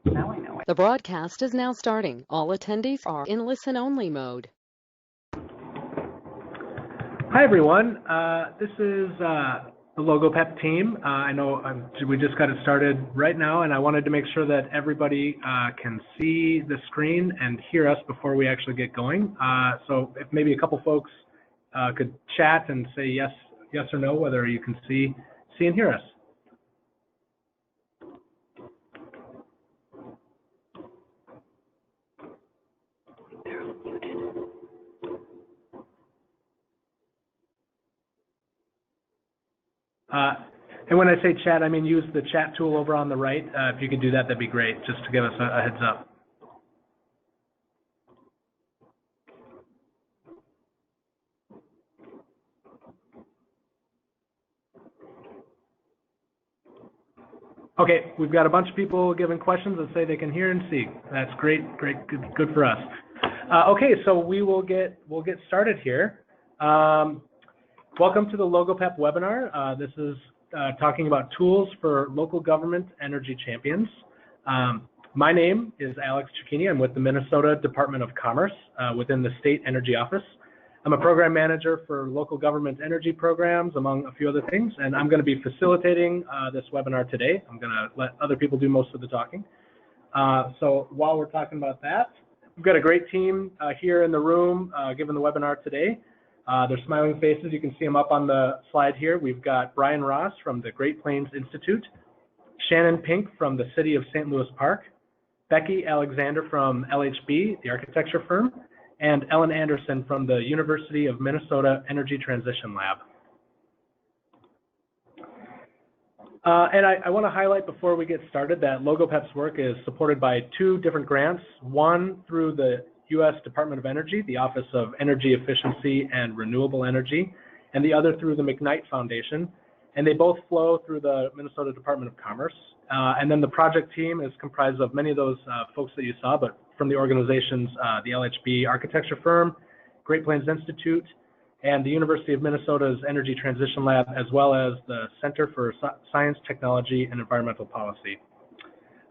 Now I know it. The broadcast is now starting. All attendees are in listen-only mode. Hi, everyone. This is the LoGoPEP team. I know we just got it started right now, and I wanted to make sure that everybody can see the screen and hear us before we actually get going. So if maybe a couple folks could chat and say yes or no, whether you can see and hear us. And when I say chat, I mean use the chat tool over on the right. If you could do that, that'd be great, just to give us a heads up. Okay, we've got a bunch of people giving questions that say they can hear and see. That's great, good for us. Okay, so we'll get started here. Welcome to the LoGoPEP webinar. This is talking about tools for local government energy champions. My name is Alex Cicchini. I'm with the Minnesota Department of Commerce within the State Energy Office. I'm a program manager for local government energy programs, among a few other things, and I'm going to be facilitating this webinar today. I'm going to let other people do most of the talking. So while we're talking about that, we've got a great team here in the room giving the webinar today. They're smiling faces. You can see them up on the slide here. We've got Brian Ross from the Great Plains Institute, Shannon Pink from the City of St. Louis Park, Becky Alexander from LHB, the architecture firm, and Ellen Anderson from the University of Minnesota Energy Transition Lab. And I want to highlight before we get started that LoGoPEP's work is supported by two different grants, one through the U.S. Department of Energy, the Office of Energy Efficiency and Renewable Energy, and the other through the McKnight Foundation. And they both flow through the Minnesota Department of Commerce. And then the project team is comprised of many of those folks that you saw, but from the organizations, the LHB architecture firm, Great Plains Institute, and the University of Minnesota's Energy Transition Lab, as well as the Center for Science, Technology, and Environmental Policy.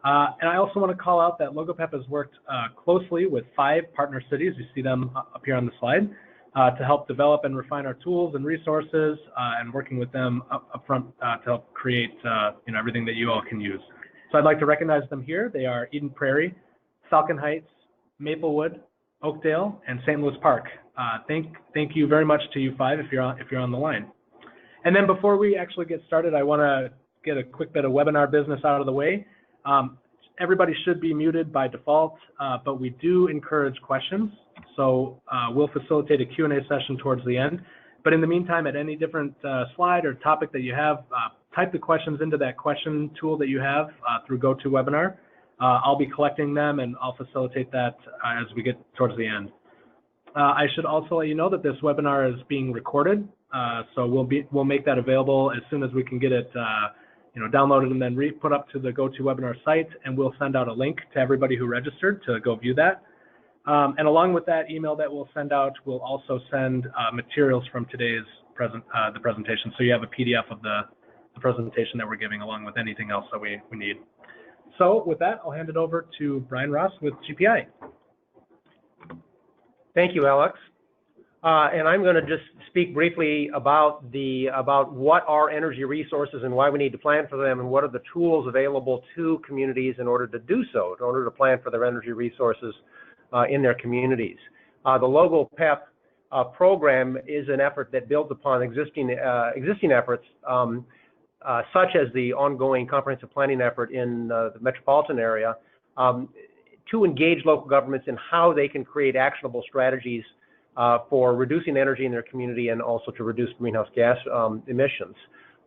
And I also want to call out that LoGoPEP has worked closely with 5 partner cities, you see them up here on the slide, to help develop and refine our tools and resources, and working with them up front to help create everything that you all can use. So I'd like to recognize them here. They are Eden Prairie, Falcon Heights, Maplewood, Oakdale, and St. Louis Park. Thank you very much to you 5 if you're on the line. And then before we actually get started, I want to get a quick bit of webinar business out of the way. Everybody should be muted by default, but we do encourage questions. So we'll facilitate a Q&A session towards the end. But in the meantime, at any different slide or topic that you have, type the questions into that question tool that you have through GoToWebinar. I'll be collecting them and I'll facilitate that as we get towards the end. I should also let you know that this webinar is being recorded. So we'll make that available as soon as we can get it downloaded and then put up to the GoToWebinar site, and we'll send out a link to everybody who registered to go view that. And along with that email that we'll send out, we'll also send materials from today's the presentation. So you have a PDF of the presentation that we're giving along with anything else that we need. So with that, I'll hand it over to Brian Ross with GPI. Thank you, Alex. And I'm going to just speak briefly about what are energy resources and why we need to plan for them, and what are the tools available to communities in order to do so, in order to plan for their energy resources in their communities. The LoGoPEP program is an effort that builds upon existing efforts, such as the ongoing comprehensive planning effort in the metropolitan area, to engage local governments in how they can create actionable strategies for reducing energy in their community and also to reduce greenhouse gas emissions.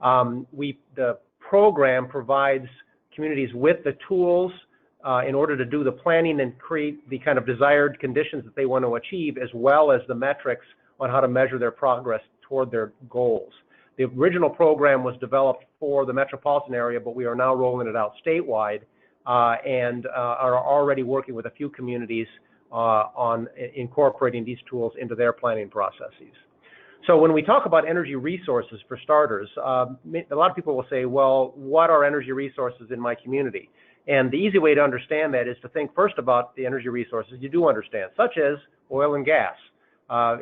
The program provides communities with the tools in order to do the planning and create the kind of desired conditions that they want to achieve, as well as the metrics on how to measure their progress toward their goals. The original program was developed for the metropolitan area, but we are now rolling it out statewide and are already working with a few communities on incorporating these tools into their planning processes. So when we talk about energy resources, for starters, a lot of people will say, well, what are energy resources in my community? And the easy way to understand that is to think first about the energy resources you do understand, such as oil and gas.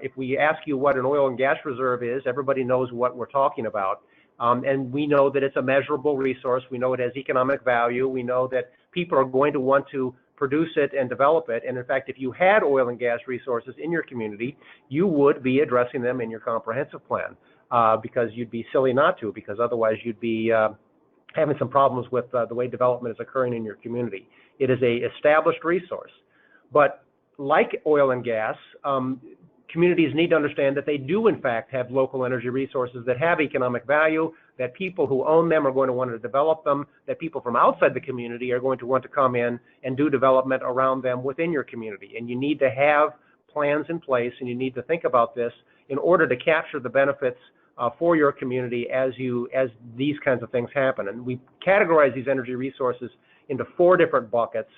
If we ask you what an oil and gas reserve is, everybody knows what we're talking about. And we know that it's a measurable resource. We know it has economic value. We know that people are going to want to produce it and develop it. And in fact, if you had oil and gas resources in your community, you would be addressing them in your comprehensive plan, because you'd be silly not to, because otherwise you'd be having some problems with the way development is occurring in your community. It is a established resource. But like oil and gas, communities need to understand that they do in fact have local energy resources that have economic value, that people who own them are going to want to develop them, that people from outside the community are going to want to come in and do development around them within your community. And you need to have plans in place, and you need to think about this in order to capture the benefits for your community as these kinds of things happen. And we categorize these energy resources into 4 different buckets: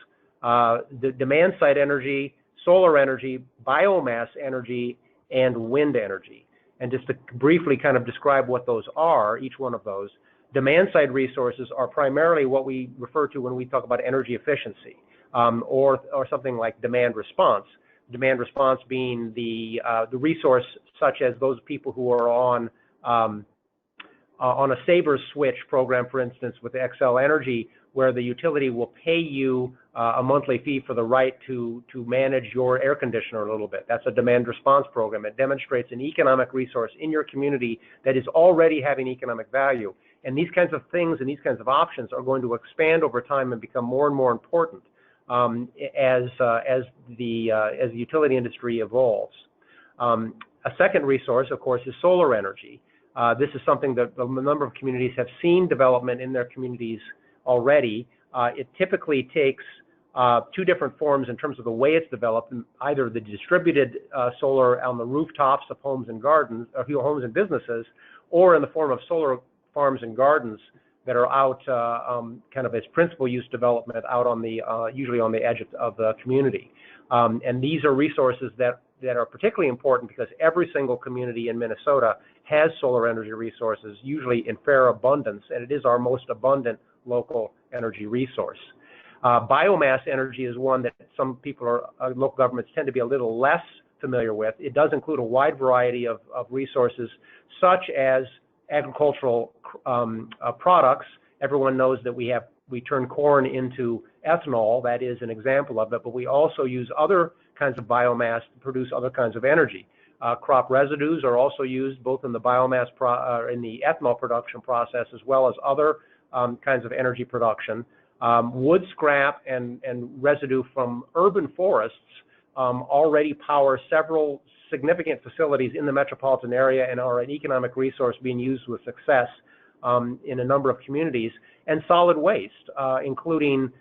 the demand side energy, solar energy, biomass energy, and wind energy. And just to briefly kind of describe what those are, each one of those, demand side resources are primarily what we refer to when we talk about energy efficiency, or something like demand response. Demand response being the resource such as those people who are on a Sabre switch program, for instance, with XL Energy, where the utility will pay you a monthly fee for the right to manage your air conditioner a little bit. That's a demand response program. It demonstrates an economic resource in your community that is already having economic value. And these kinds of things and these kinds of options are going to expand over time and become more and more important as the utility industry evolves. A second resource, of course, is solar energy. This is something that a number of communities have seen development in their communities already. It typically takes 2 different forms in terms of the way it's developed: either the distributed solar on the rooftops of homes and gardens, of homes and businesses, or in the form of solar farms and gardens that are out kind of as principal use development out on the usually on the edge of the community. And these are resources that are particularly important because every single community in Minnesota has solar energy resources, usually in fair abundance, and it is our most abundant local energy resource. Biomass energy is one that some people local governments tend to be a little less familiar with. It does include a wide variety of resources, such as agricultural products. Everyone knows that we turn corn into ethanol. That is an example of it, but we also use other kinds of biomass to produce other kinds of energy. Crop residues are also used both in the biomass in the ethanol production process, as well as other kinds of energy production. Wood scrap and residue from urban forests already power several significant facilities in the metropolitan area and are an economic resource being used with success in a number of communities. And solid waste, including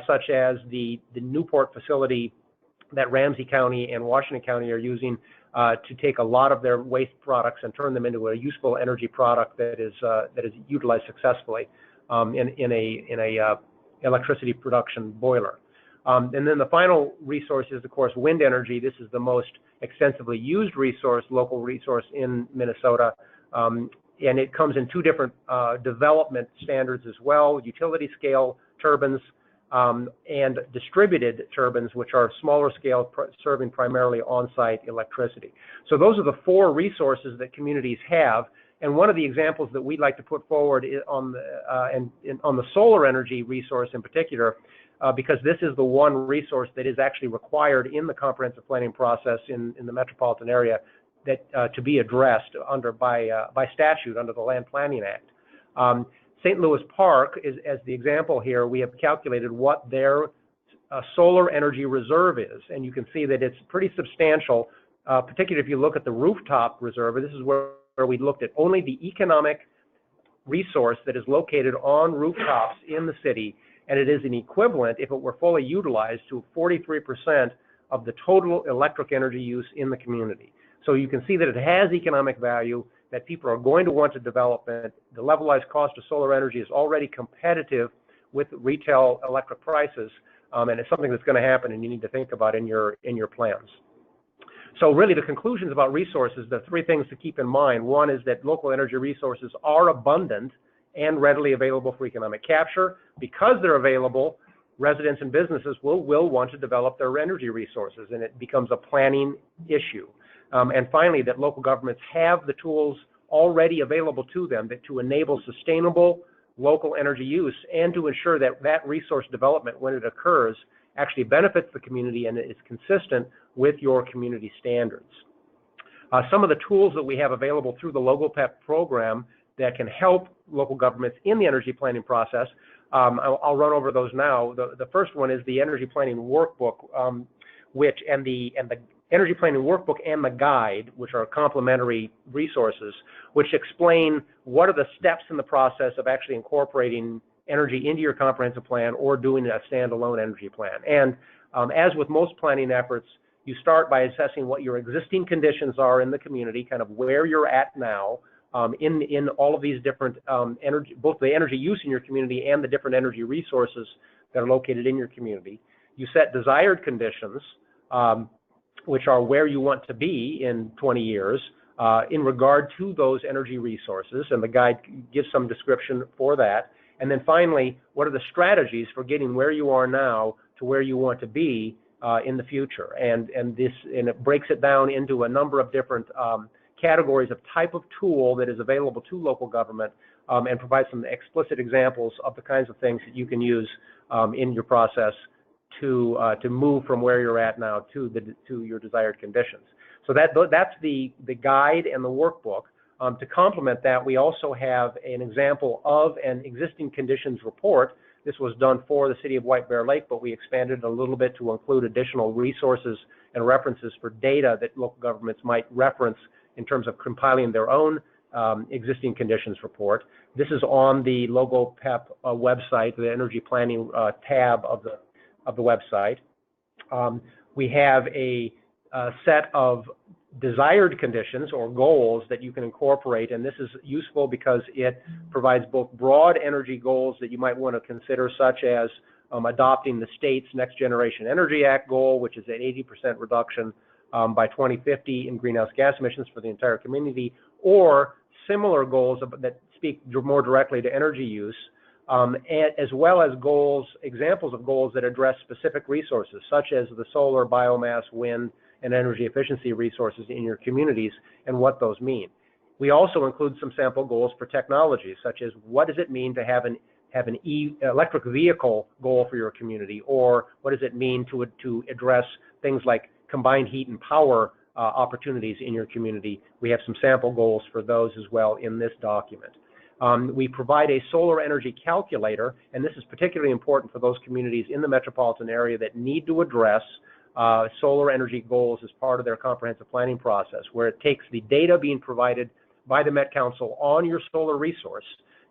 such as the Newport facility that Ramsey County and Washington County are using to take a lot of their waste products and turn them into a useful energy product that is utilized successfully in a electricity production boiler. And then the final resource is, of course, wind energy. This is the most extensively used local resource in Minnesota. And it comes in 2 different development standards as well: utility scale turbines and distributed turbines, which are smaller scale, serving primarily on-site electricity. So those are the 4 resources that communities have. And one of the examples that we'd like to put forward on the solar energy resource in particular, because this is the one resource that is actually required in the comprehensive planning process in the metropolitan area that to be addressed by statute under the Land Planning Act. St. Louis Park is, as the example here, we have calculated what their solar energy reserve is, and you can see that it's pretty substantial, particularly if you look at the rooftop reserve. This is where we looked at only the economic resource that is located on rooftops in the city, and it is an equivalent, if it were fully utilized, to 43% of the total electric energy use in the community. So you can see that it has economic value, that people are going to want to develop it. The levelized cost of solar energy is already competitive with retail electric prices, and it's something that's going to happen and you need to think about in your plans. So really the conclusions about resources, the three things to keep in mind. One is that local energy resources are abundant and readily available for economic capture. Because they're available, residents and businesses will want to develop their energy resources, and it becomes a planning issue. And finally, that local governments have the tools already available to them to enable sustainable local energy use and to ensure that that resource development, when it occurs, actually benefits the community and is consistent with your community standards. Some of the tools that we have available through the LoGoPEP program that can help local governments in the energy planning process, I'll run over those now. The first one is the energy planning workbook, the energy planning workbook and the guide, which are complementary resources, which explain what are the steps in the process of actually incorporating energy into your comprehensive plan or doing a standalone energy plan. And as with most planning efforts, you start by assessing what your existing conditions are in the community, kind of where you're at now in all of these different energy, both the energy use in your community and the different energy resources that are located in your community. You set desired conditions, which are where you want to be in 20 years in regard to those energy resources, and the guide gives some description for that. And then finally, what are the strategies for getting where you are now to where you want to be in the future? And it breaks it down into a number of different categories of type of tool that is available to local government, and provides some explicit examples of the kinds of things that you can use in your process to move from where you're at now to your desired conditions. So that's the guide and the workbook. To complement that, we also have an example of an existing conditions report. This was done for the city of White Bear Lake, but we expanded it a little bit to include additional resources and references for data that local governments might reference in terms of compiling their own existing conditions report. This is on the LoGoPEP website, the energy planning tab of the website. We have a set of desired conditions or goals that you can incorporate, and this is useful because it provides both broad energy goals that you might want to consider, such as adopting the state's Next Generation Energy Act goal, which is an 80% reduction by 2050 in greenhouse gas emissions for the entire community, or similar goals that speak more directly to energy use, as well as examples of goals that address specific resources, such as the solar, biomass, wind, and energy efficiency resources in your communities and what those mean. We also include some sample goals for technologies, such as what does it mean to have an electric vehicle goal for your community, or what does it mean to address things like combined heat and power opportunities in your community. We have some sample goals for those as well in this document. We provide a solar energy calculator, and this is particularly important for those communities in the metropolitan area that need to address solar energy goals as part of their comprehensive planning process, where it takes the data being provided by the Met Council on your solar resource,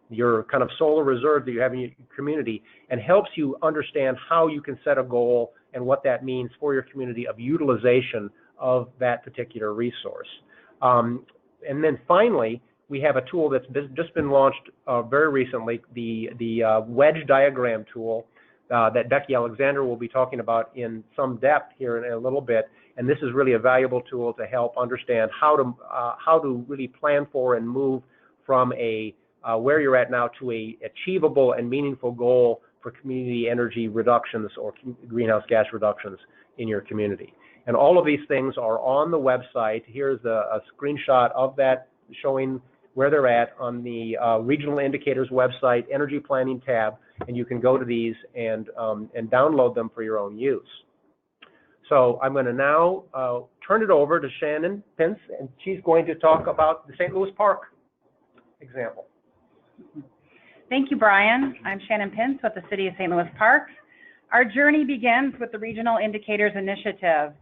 your kind of solar reserve that you have in your community, and helps you understand how you can set a goal and what that means for your community of utilization of that particular resource. And then finally, we have a tool that's just been launched very recently, the wedge diagram tool that Becky Alexander will be talking about in some depth here in a little bit. And this is really a valuable tool to help understand how to really plan for and move from where you're at now to a achievable and meaningful goal for community energy reductions or greenhouse gas reductions in your community. And all of these things are on the website. Here's a screenshot of that showing where they're at on the Regional Indicators website, Energy Planning tab, and you can go to these and download them for your own use. So I'm going to now turn it over to Shannon Pence, and she's going to talk about the St. Louis Park example. Thank you, Brian. I'm Shannon Pence with the City of St. Louis Park. Our journey begins with the Regional Indicators Initiative.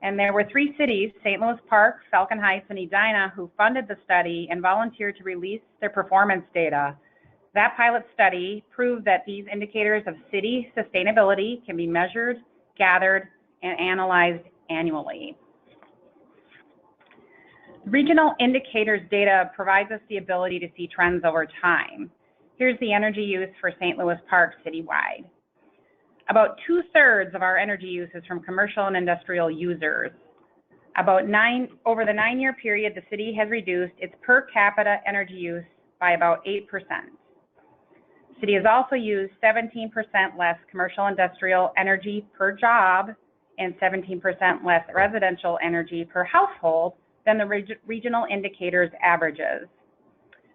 And there were 3 cities, St. Louis Park, Falcon Heights, and Edina, who funded the study and volunteered to release their performance data. That pilot study proved that these indicators of city sustainability can be measured, gathered, and analyzed annually. Regional indicators data provides us the ability to see trends over time. Here's the energy use for St. Louis Park citywide. About 2/3 of our energy use is from commercial and industrial users. Over the 9-year period, the city has reduced its per capita energy use by about 8%. The city has also used 17% less commercial industrial energy per job and 17% less residential energy per household than the regional indicators averages.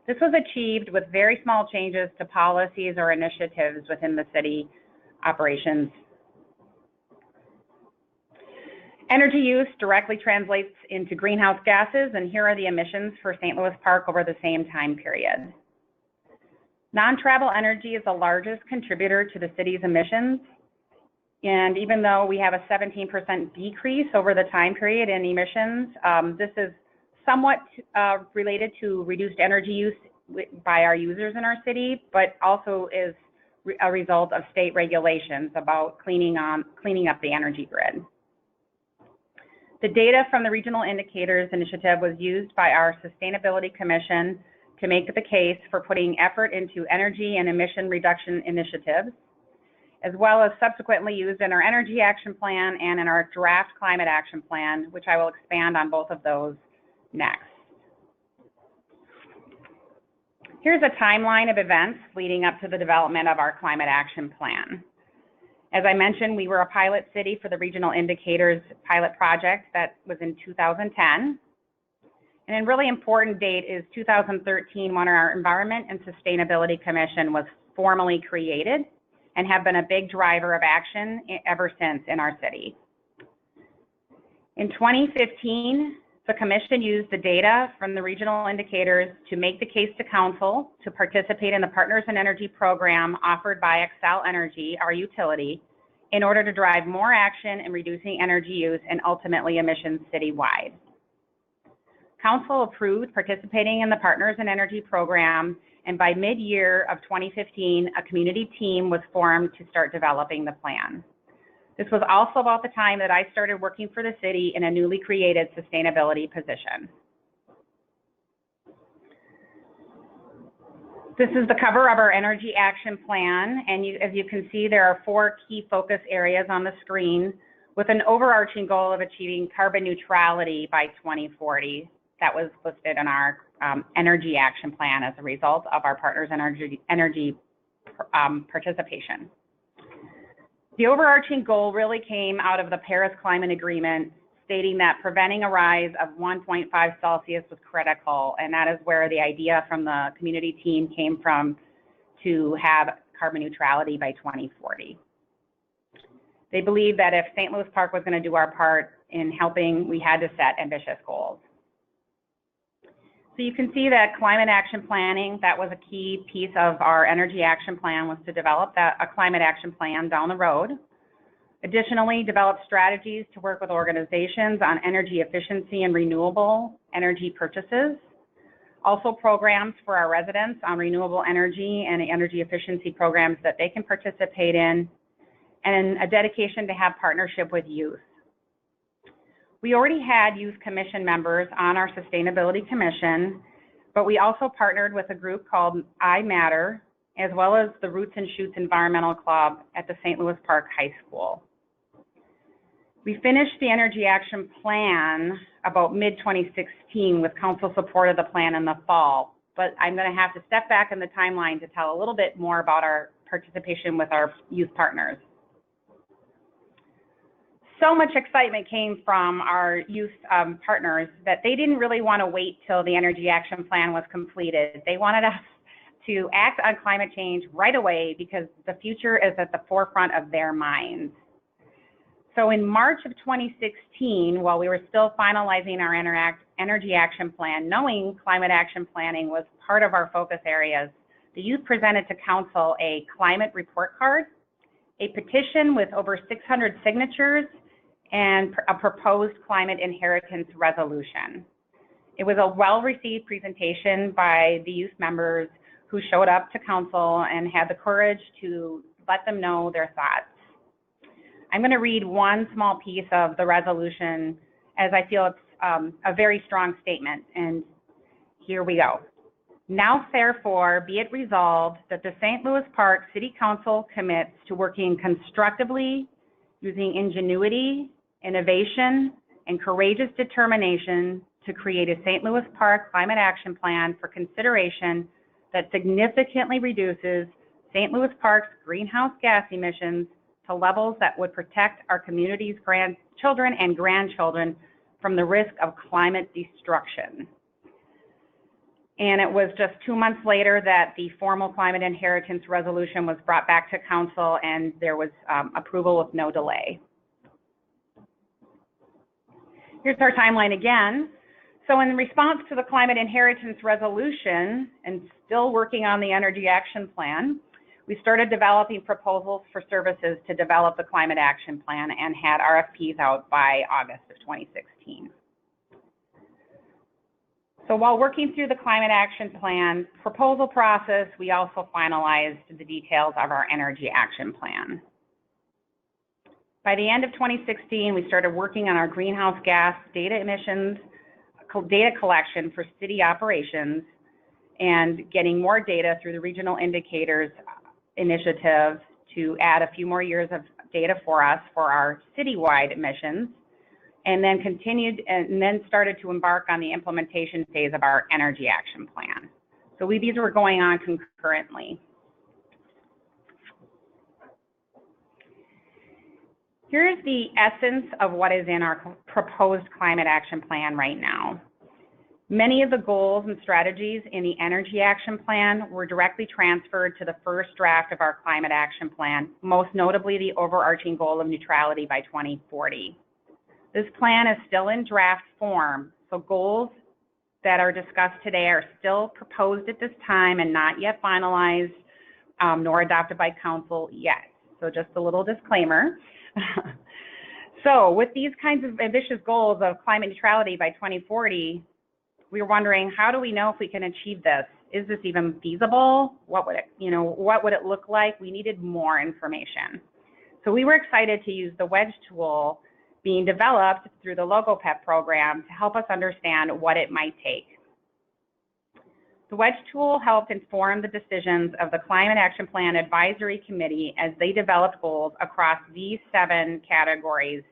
This was achieved with very small changes to policies or initiatives within the city operations. Energy use directly translates into greenhouse gases, and here are the emissions for St. Louis Park over the same time period. Non-travel energy is the largest contributor to the city's emissions, and even though we have a 17% decrease over the time period in emissions, this is somewhat related to reduced energy use by our users in our city, but also is a result of state regulations about cleaning up the energy grid. The data from the Regional Indicators Initiative was used by our Sustainability Commission to make the case for putting effort into energy and emission reduction initiatives, as well as subsequently used in our Energy Action Plan and in our draft Climate Action Plan, which I will expand on both of those next. Here's a timeline of events leading up to the development of our Climate Action Plan. As I mentioned, we were a pilot city for the Regional Indicators pilot project that was in 2010. And a really important date is 2013, when our Environment and Sustainability Commission was formally created and have been a big driver of action ever since in our city. In 2015, the Commission used the data from the regional indicators to make the case to Council to participate in the Partners in Energy program offered by Xcel Energy, our utility, in order to drive more action in reducing energy use and ultimately emissions citywide. Council approved participating in the Partners in Energy program, and by mid-year of 2015, a community team was formed to start developing the plan. This was also about the time that I started working for the city in a newly created sustainability position. This is the cover of our Energy Action Plan, and as you can see, there are 4 key focus areas on the screen with an overarching goal of achieving carbon neutrality by 2040. That was listed in our Energy Action Plan as a result of our Partners in Energy participation. The overarching goal really came out of the Paris Climate Agreement, stating that preventing a rise of 1.5 Celsius was critical, and that is where the idea from the community team came from to have carbon neutrality by 2040. They believed that if St. Louis Park was going to do our part in helping, we had to set ambitious goals. So you can see that climate action planning, that was a key piece of our Energy Action Plan, was to develop a climate action plan down the road. Additionally, develop strategies to work with organizations on energy efficiency and renewable energy purchases. Also programs for our residents on renewable energy and energy efficiency programs that they can participate in, and a dedication to have partnership with youth. We already had youth commission members on our Sustainability Commission, but we also partnered with a group called I Matter, as well as the Roots and Shoots Environmental Club at the St. Louis Park High School. We finished the Energy Action Plan about mid-2016 with council support of the plan in the fall, but I'm going to have to step back in the timeline to tell a little bit more about our participation with our youth partners. So much excitement came from our youth partners that they didn't really want to wait till the Energy Action Plan was completed. They wanted us to act on climate change right away because the future is at the forefront of their minds. So in March of 2016, while we were still finalizing our Energy Action Plan, knowing climate action planning was part of our focus areas, the youth presented to council a climate report card, a petition with over 600 signatures, and a proposed climate inheritance resolution. It was a well-received presentation by the youth members who showed up to council and had the courage to let them know their thoughts. I'm going to read one small piece of the resolution as I feel it's a very strong statement, and here we go. Now, therefore, be it resolved that the St. Louis Park City Council commits to working constructively, using ingenuity, innovation, and courageous determination to create a St. Louis Park Climate Action Plan for consideration that significantly reduces St. Louis Park's greenhouse gas emissions to levels that would protect our community's children and grandchildren from the risk of climate destruction. And it was just 2 months later that the formal climate inheritance resolution was brought back to council, and there was approval with no delay. Here's our timeline again. So in response to the climate inheritance resolution and still working on the energy action plan, we started developing proposals for services to develop the climate action plan and had RFPs out by August of 2016. So while working through the climate action plan proposal process, we also finalized the details of our energy action plan. By the end of 2016, we started working on our greenhouse gas data emissions, data collection for city operations, and getting more data through the regional indicators initiative to add a few more years of data for us for our citywide emissions, and then started to embark on the implementation phase of our energy action plan. So these were going on concurrently. Here's the essence of what is in our proposed climate action plan right now. Many of the goals and strategies in the energy action plan were directly transferred to the first draft of our climate action plan, most notably the overarching goal of neutrality by 2040. This plan is still in draft form, so goals that are discussed today are still proposed at this time and not yet finalized nor adopted by council yet. So just a little disclaimer. So with these kinds of ambitious goals of climate neutrality by 2040, we were wondering, how do we know if we can achieve this? Is this even feasible? What would it look like? We needed more information. So we were excited to use the wedge tool being developed through the LoGoPEP program to help us understand what it might take. The wedge tool helped inform the decisions of the Climate Action Plan Advisory Committee as they developed goals across these 7 categories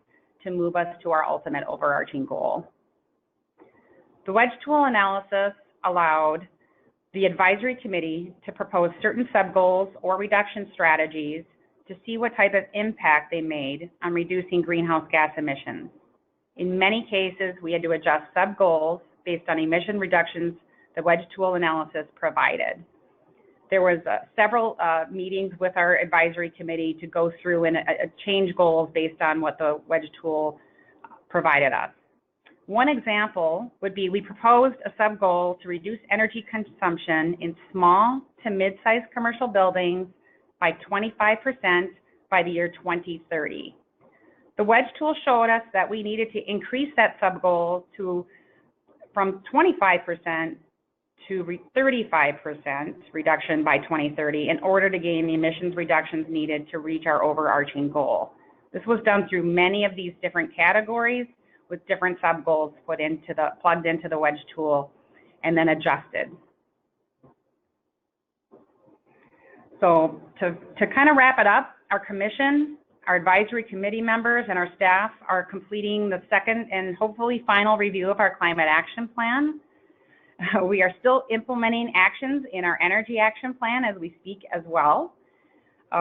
to move us to our ultimate overarching goal. The wedge tool analysis allowed the advisory committee to propose certain sub-goals or reduction strategies to see what type of impact they made on reducing greenhouse gas emissions. In many cases, we had to adjust sub-goals based on emission reductions the wedge tool analysis provided. There was several meetings with our advisory committee to go through and change goals based on what the wedge tool provided us. One example would be we proposed a sub-goal to reduce energy consumption in small to mid-sized commercial buildings by 25% by the year 2030. The wedge tool showed us that we needed to increase that sub-goal from 25% to 35% reduction by 2030 in order to gain the emissions reductions needed to reach our overarching goal. This was done through many of these different categories with different sub-goals plugged into the wedge tool and then adjusted. So to kind of wrap it up, our commission, our advisory committee members, and our staff are completing the second and hopefully final review of our climate action plan. We are still implementing actions in our energy action plan as we speak as well.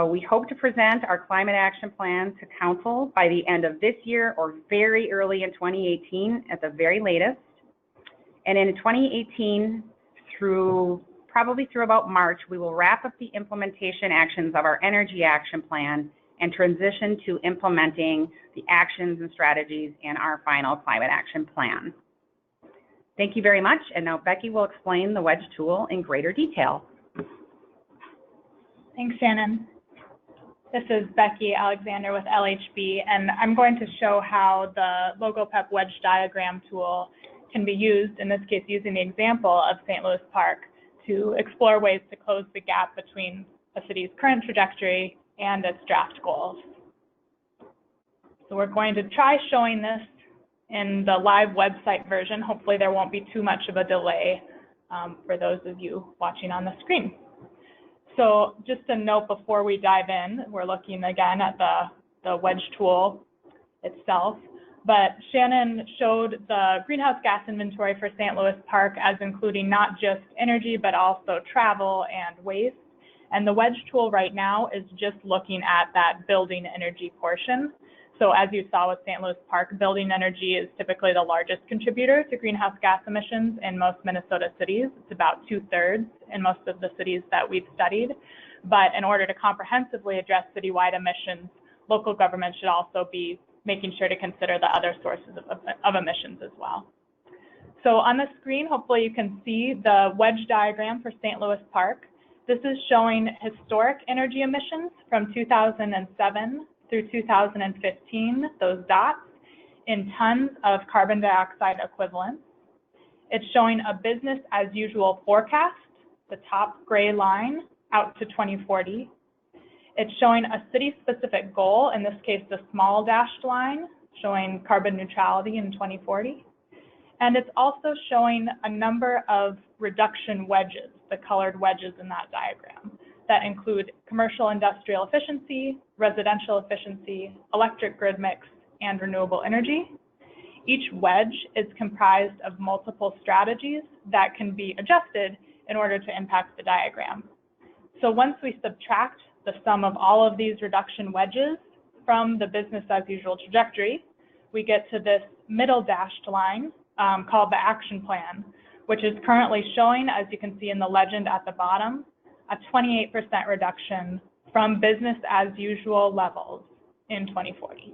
We hope to present our climate action plan to council by the end of this year or very early in 2018 at the very latest. And in 2018 probably through about March, we will wrap up the implementation actions of our energy action plan and transition to implementing the actions and strategies in our final climate action plan. Thank you very much. And now Becky will explain the wedge tool in greater detail. Thanks, Shannon. This is Becky Alexander with LHB, and I'm going to show how the LoGoPEP wedge diagram tool can be used, in this case using the example of St. Louis Park, to explore ways to close the gap between a city's current trajectory and its draft goals. So we're going to try showing this in the live website version. Hopefully there won't be too much of a delay for those of you watching on the screen. So just a note before we dive in, we're looking again at the wedge tool itself. But Shannon showed the greenhouse gas inventory for St. Louis Park as including not just energy, but also travel and waste. And the wedge tool right now is just looking at that building energy portion. So as you saw with St. Louis Park, building energy is typically the largest contributor to greenhouse gas emissions in most Minnesota cities. It's about 2/3 in most of the cities that we've studied. But in order to comprehensively address citywide emissions, local government should also be making sure to consider the other sources of emissions as well. So on the screen, hopefully you can see the wedge diagram for St. Louis Park. This is showing historic energy emissions from 2007 through 2015, those dots, in tons of carbon dioxide equivalents. It's showing a business as usual forecast, the top gray line, out to 2040. It's showing a city-specific goal, in this case, the small dashed line, showing carbon neutrality in 2040. And it's also showing a number of reduction wedges, the colored wedges in that diagram, that include commercial industrial efficiency, residential efficiency, electric grid mix, and renewable energy. Each wedge is comprised of multiple strategies that can be adjusted in order to impact the diagram. So once we subtract the sum of all of these reduction wedges from the business as usual trajectory, we get to this middle dashed line called the action plan, which is currently showing, as you can see in the legend at the bottom, a 28% reduction from business as usual levels in 2040.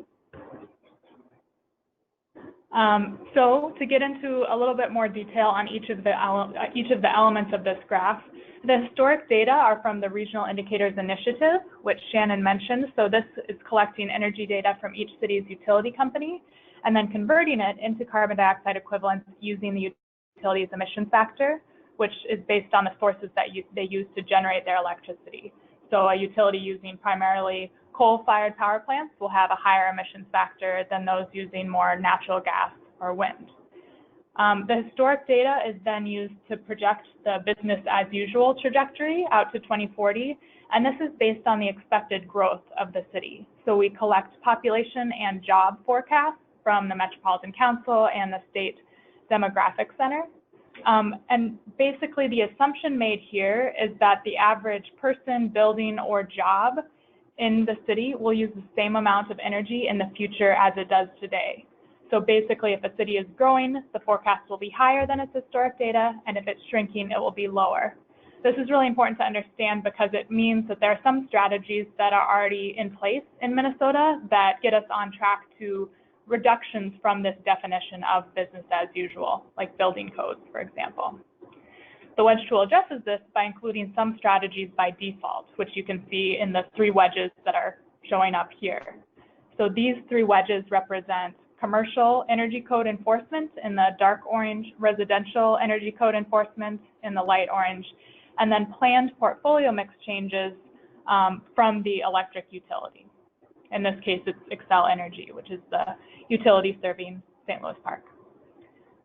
So to get into a little bit more detail on each of the elements of this graph, the historic data are from the Regional Indicators Initiative, which Shannon mentioned. So this is collecting energy data from each city's utility company and then converting it into carbon dioxide equivalents using the utility's emission factor, which is based on the sources that they use to generate their electricity. So a utility using primarily coal-fired power plants will have a higher emissions factor than those using more natural gas or wind. The historic data is then used to project the business as usual trajectory out to 2040, and this is based on the expected growth of the city. So we collect population and job forecasts from the Metropolitan Council and the State Demographic Center. And basically the assumption made here is that the average person, building, or job in the city will use the same amount of energy in the future as it does today. So basically, if a city is growing, the forecast will be higher than its historic data, and if it's shrinking, it will be lower. This is really important to understand because it means that there are some strategies that are already in place in Minnesota that get us on track to reductions from this definition of business as usual, like building codes, for example. The wedge tool addresses this by including some strategies by default, which you can see in the 3 wedges that are showing up here. So these 3 wedges represent commercial energy code enforcement in the dark orange, residential energy code enforcement in the light orange, and then planned portfolio mix changes from the electric utility. In this case, it's Xcel Energy, which is the utility serving St. Louis Park.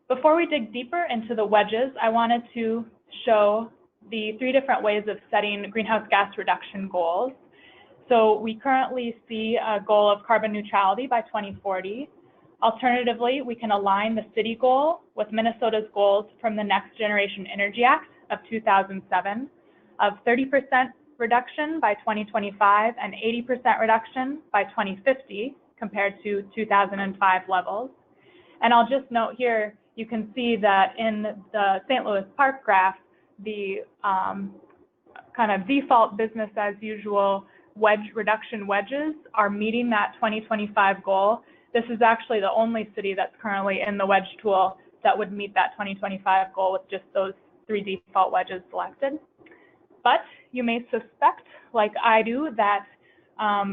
Before we dig deeper into the wedges, I wanted to show the 3 different ways of setting greenhouse gas reduction goals. So we currently see a goal of carbon neutrality by 2040. Alternatively, we can align the city goal with Minnesota's goals from the Next Generation Energy Act of 2007 of 30% reduction by 2025 and 80% reduction by 2050 compared to 2005 levels. And I'll just note here, you can see that in the St. Louis Park graph, the kind of default business as usual reduction wedges are meeting that 2025 goal. This is actually the only city that's currently in the wedge tool that would meet that 2025 goal with just those 3 default wedges selected. But you may suspect, like I do, that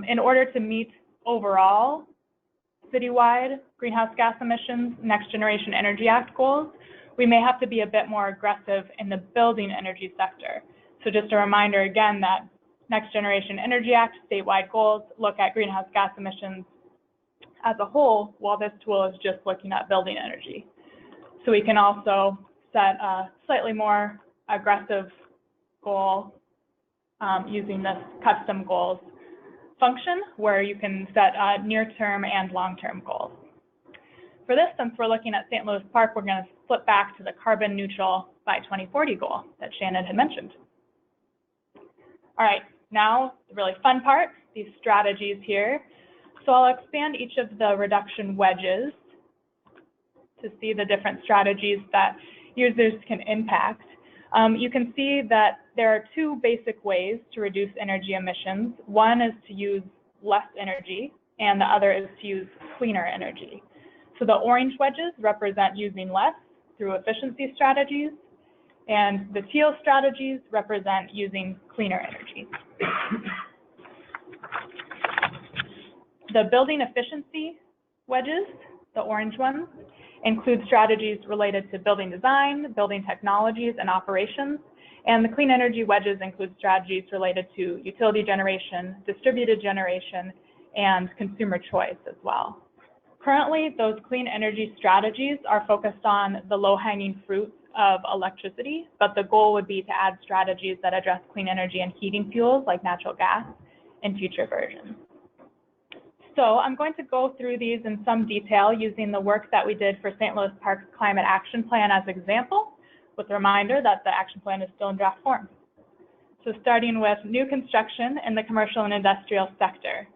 in order to meet overall citywide greenhouse gas emissions, Next Generation Energy Act goals, we may have to be a bit more aggressive in the building energy sector. So just a reminder again that Next Generation Energy Act statewide goals look at greenhouse gas emissions as a whole, while this tool is just looking at building energy. So we can also set a slightly more aggressive goal using this custom goals function, where you can set near-term and long-term goals. for this, since we're looking at St. Louis Park, we're going to flip back to the carbon neutral by 2040 goal that Shannon had mentioned. All right, now the really fun part, these strategies here. So I'll expand each of the reduction wedges to see the different strategies that users can impact. You can see that there are two basic ways to reduce energy emissions. One is to use less energy, and the other is to use cleaner energy. So the orange wedges represent using less through efficiency strategies, and the teal strategies represent using cleaner energy. The building efficiency wedges, the orange ones, include strategies related to building design, building technologies, and operations. And the clean energy wedges include strategies related to utility generation, distributed generation, and consumer choice as well. Currently, those clean energy strategies are focused on the low-hanging fruit of electricity, but the goal would be to add strategies that address clean energy and heating fuels like natural gas in future versions. So I'm going to go through these in some detail using the work that we did for St. Louis Park's Climate Action Plan as example, with a reminder that the action plan is still in draft form. So starting with new construction in the commercial and industrial sector.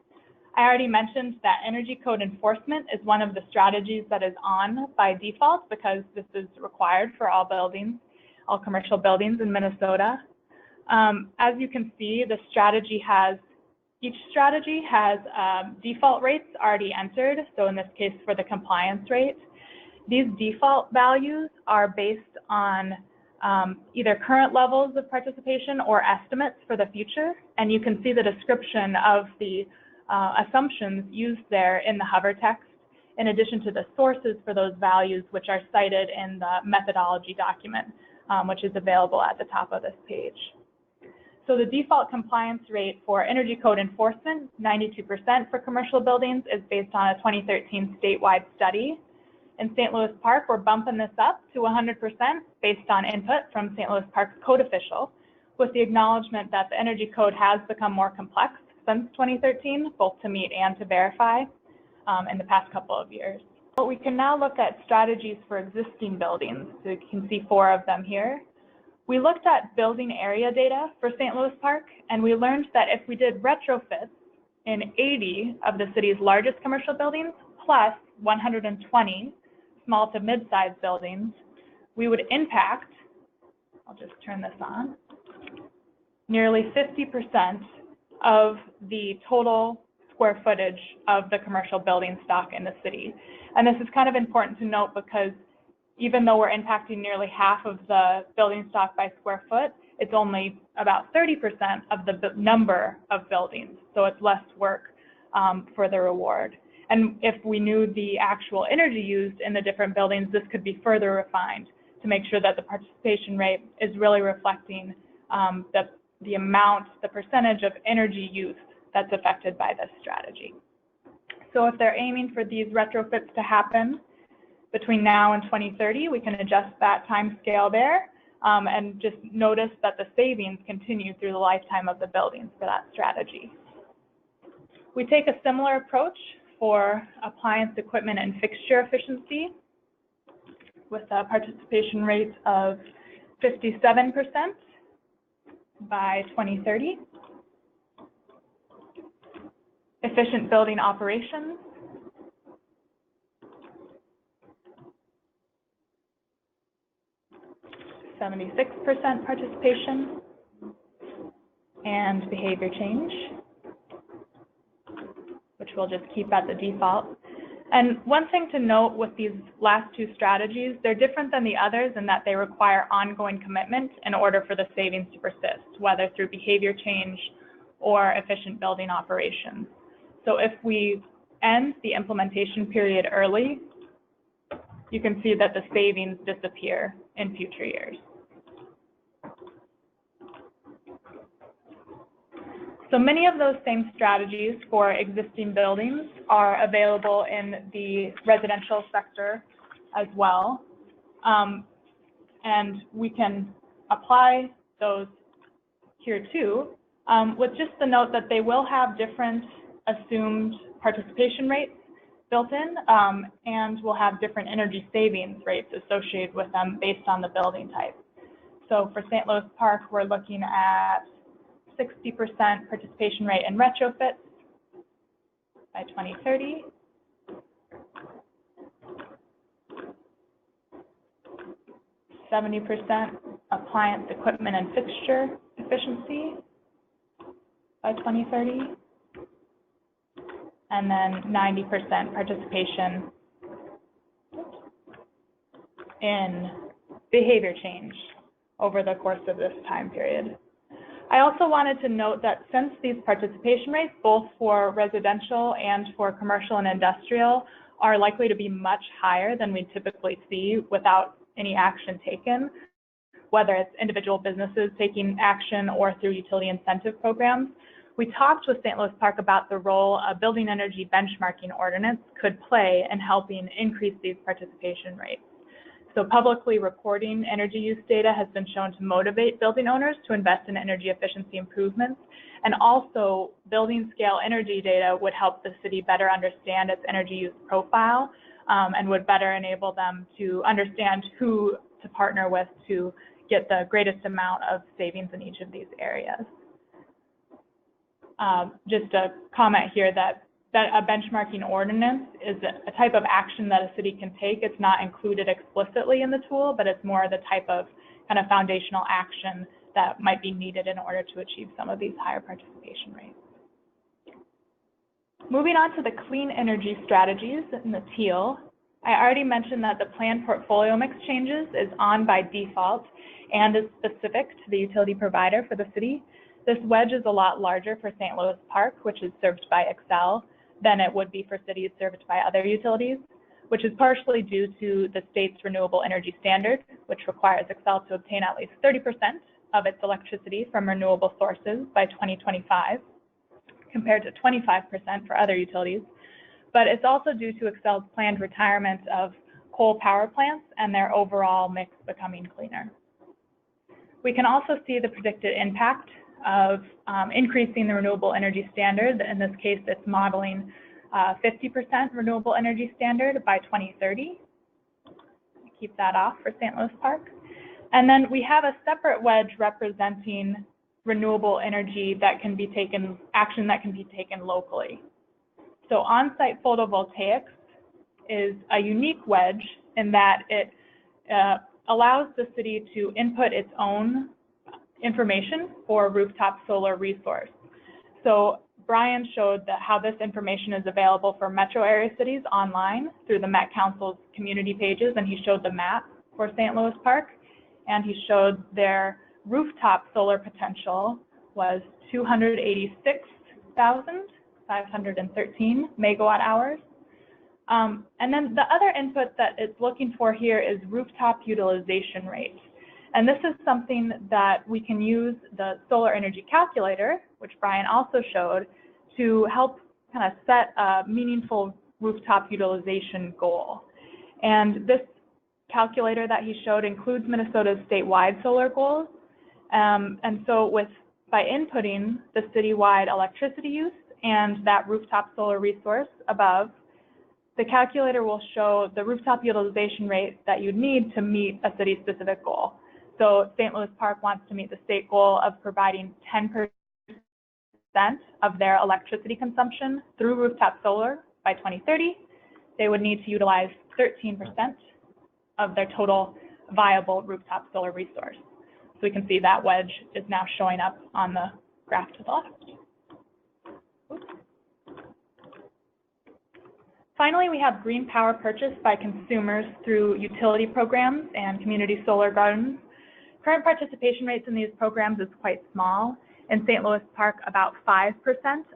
I already mentioned that energy code enforcement is one of the strategies that is on by default because this is required for all buildings, all commercial buildings in Minnesota. As you can see, each strategy has default rates already entered. So in this case, for the compliance rate, these default values are based on either current levels of participation or estimates for the future. And you can see the description of the assumptions used there in the hover text, in addition to the sources for those values, which are cited in the methodology document, which is available at the top of this page. So the default compliance rate for energy code enforcement, 92% for commercial buildings, is based on a 2013 statewide study. In St. Louis Park, we're bumping this up to 100% based on input from St. Louis Park's code official, with the acknowledgement that the energy code has become more complex since 2013, both to meet and to verify in the past couple of years. But we can now look at strategies for existing buildings. So you can see 4 of them here. We looked at building area data for St. Louis Park, and we learned that if we did retrofits in 80 of the city's largest commercial buildings, plus 120 small to mid-sized buildings, we would impact, I'll just turn this on, nearly 50% of the total square footage of the commercial building stock in the city. And this is kind of important to note because even though we're impacting nearly half of the building stock by square foot, it's only about 30% of the number of buildings. So it's less work for the reward. And if we knew the actual energy used in the different buildings, this could be further refined to make sure that the participation rate is really reflecting the amount, the percentage of energy use that's affected by this strategy. So if they're aiming for these retrofits to happen between now and 2030, we can adjust that time scale there and just notice that the savings continue through the lifetime of the buildings for that strategy. We take a similar approach for appliance equipment and fixture efficiency with a participation rate of 57% by 2030. Efficient building operations, (76% participation), and behavior change, which we'll just keep at the default. And one thing to note with these last 2 strategies, they're different than the others in that they require ongoing commitment in order for the savings to persist, whether through behavior change or efficient building operations. So if we end the implementation period early, you can see that the savings disappear in future years. So many of those same strategies for existing buildings are available in the residential sector as well. And we can apply those here too, with just the note that they will have different assumed participation rates built in, and will have different energy savings rates associated with them based on the building type. So for St. Louis Park, we're looking at 60% participation rate in retrofits by 2030. %, appliance, equipment, and fixture efficiency by 2030. And then 90% participation in behavior change over the course of this time period. I also wanted to note that since these participation rates, both for residential and for commercial and industrial, are likely to be much higher than we typically see without any action taken, whether it's individual businesses taking action or through utility incentive programs, we talked with St. Louis Park about the role a building energy benchmarking ordinance could play in helping increase these participation rates. So publicly reporting energy use data has been shown to motivate building owners to invest in energy efficiency improvements, and also building scale energy data would help the city better understand its energy use profile, and would better enable them to understand who to partner with to get the greatest amount of savings in each of these areas. Just a comment here that a benchmarking ordinance is a type of action that a city can take. It's not included explicitly in the tool, but it's more the type of kind of foundational action that might be needed in order to achieve some of these higher participation rates. Moving on to the clean energy strategies in the teal, I already mentioned that the planned portfolio mix changes is on by default and is specific to the utility provider for the city. This wedge is a lot larger for St. Louis Park, which is served by Xcel, than it would be for cities served by other utilities, which is partially due to the state's renewable energy standard, which requires Xcel to obtain at least 30% of its electricity from renewable sources by 2025, compared to 25% for other utilities. But it's also due to Xcel's planned retirement of coal power plants and their overall mix becoming cleaner. We can also see the predicted impact of increasing the renewable energy standard. In this case, it's modeling 50% renewable energy standard by 2030. Keep that off for St. Louis Park. And then we have a separate wedge representing renewable energy that can be taken, action that can be taken locally. So on-site photovoltaics is a unique wedge in that it allows the city to input its own information for rooftop solar resource. So Brian showed that how this information is available for metro area cities online through the Met Council's community pages, and he showed the map for St. Louis Park, and he showed their rooftop solar potential was 286,513 megawatt hours. And then the other input that it's looking for here is rooftop utilization rate. And this is something that we can use the solar energy calculator, which Brian also showed, to help kind of set a meaningful rooftop utilization goal. And this calculator that he showed includes Minnesota's statewide solar goals. And so by inputting the citywide electricity use and that rooftop solar resource above, the calculator will show the rooftop utilization rate that you need to meet a city-specific goal. So St. Louis Park wants to meet the state goal of providing 10% of their electricity consumption through rooftop solar by 2030. They would need to utilize 13% of their total viable rooftop solar resource. So we can see that wedge is now showing up on the graph to the left. Oops. Finally, we have green power purchased by consumers through utility programs and community solar gardens. Current participation rates in these programs is quite small. In St. Louis Park, about 5%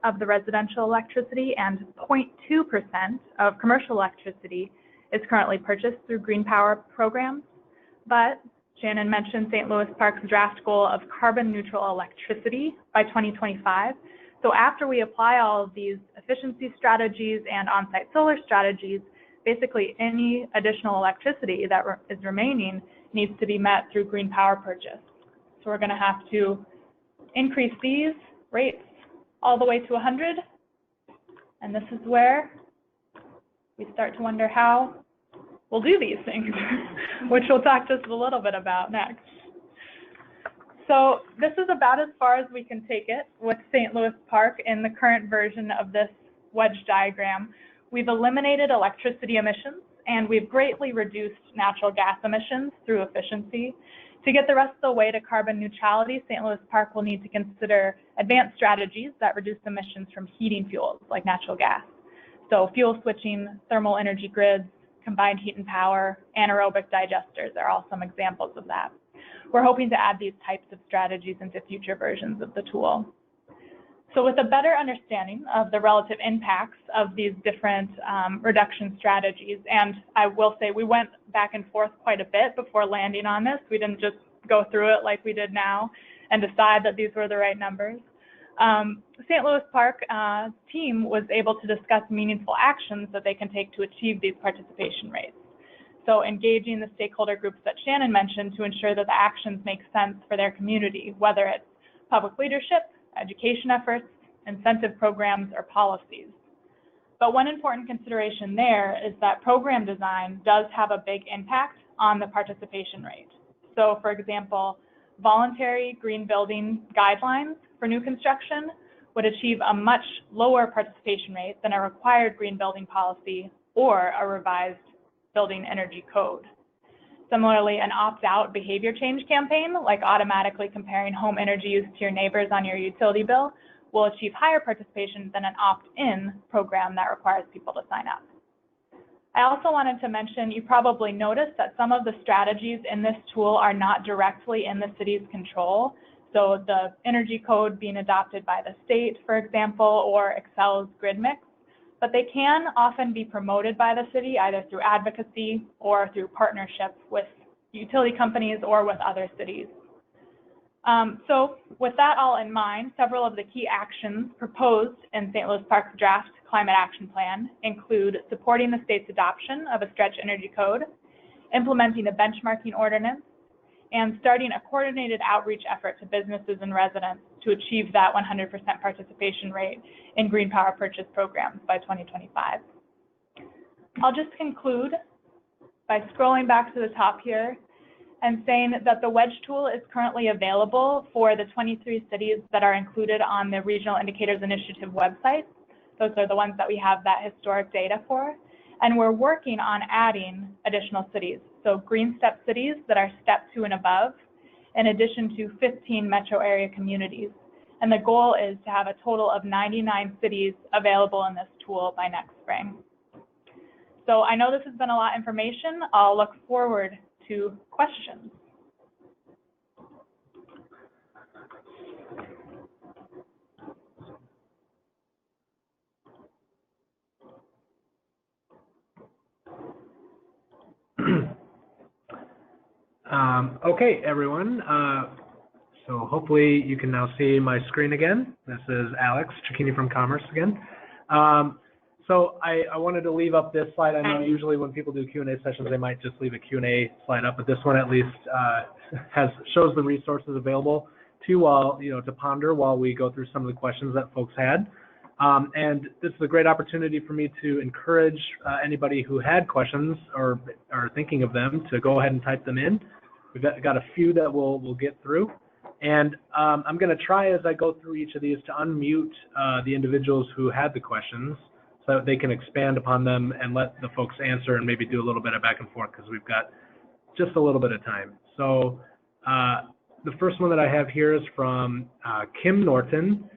of the residential electricity and 0.2% of commercial electricity is currently purchased through green power programs. But Shannon mentioned St. Louis Park's draft goal of carbon neutral electricity by 2025. So after we apply all of these efficiency strategies and on-site solar strategies, basically any additional electricity that is remaining needs to be met through green power purchase. So we're going to have to increase these rates all the way to 100. And this is where we start to wonder how we'll do these things, which we'll talk just a little bit about next. So this is about as far as we can take it with St. Louis Park in the current version of this wedge diagram. We've eliminated electricity emissions, and we've greatly reduced natural gas emissions through efficiency. To get the rest of the way to carbon neutrality, St. Louis Park will need to consider advanced strategies that reduce emissions from heating fuels like natural gas. So fuel switching, thermal energy grids, combined heat and power, anaerobic digesters are all some examples of that. We're hoping to add these types of strategies into future versions of the tool. So with a better understanding of the relative impacts of these different reduction strategies, and I will say we went back and forth quite a bit before landing on this. We didn't just go through it like we did now and decide that these were the right numbers. St. Louis Park team was able to discuss meaningful actions that they can take to achieve these participation rates. So engaging the stakeholder groups that Shannon mentioned to ensure that the actions make sense for their community, whether it's public leadership, education efforts, incentive programs, or policies. But one important consideration there is that program design does have a big impact on the participation rate. So for example, voluntary green building guidelines for new construction would achieve a much lower participation rate than a required green building policy or a revised building energy code. Similarly, an opt-out behavior change campaign, like automatically comparing home energy use to your neighbors on your utility bill, will achieve higher participation than an opt-in program that requires people to sign up. I also wanted to mention, you probably noticed that some of the strategies in this tool are not directly in the city's control. So the energy code being adopted by the state, for example, or Excel's grid mix, but they can often be promoted by the city either through advocacy or through partnership with utility companies or with other cities. So with that all in mind, several of the key actions proposed in St. Louis Park's draft Climate Action Plan include supporting the state's adoption of a stretch energy code, implementing a benchmarking ordinance, and starting a coordinated outreach effort to businesses and residents to achieve that 100% participation rate in green power purchase programs by 2025. I'll just conclude by scrolling back to the top here and saying that the wedge tool is currently available for the 23 cities that are included on the Regional Indicators Initiative website. Those are the ones that we have that historic data for. And we're working on adding additional cities. So green step cities that are step 2 and above, in addition to 15 metro area communities. And the goal is to have a total of 99 cities available in this tool by next spring. So I know this has been a lot of information. I'll look forward to questions. Okay, everyone. So hopefully you can now see my screen again. This is Alex Cicchini from Commerce again. So I wanted to leave up this slide. I know usually when people do Q&A sessions, they might just leave a Q&A slide up, but this one at least shows the resources available to you all, to ponder while we go through some of the questions that folks had. And this is a great opportunity for me to encourage anybody who had questions or are thinking of them to go ahead and type them in. We've got a few that we'll get through. And I'm going to try as I go through each of these to unmute the individuals who had the questions so that they can expand upon them and let the folks answer and maybe do a little bit of back and forth because we've got just a little bit of time. So the first one that I have here is from Kim Norton.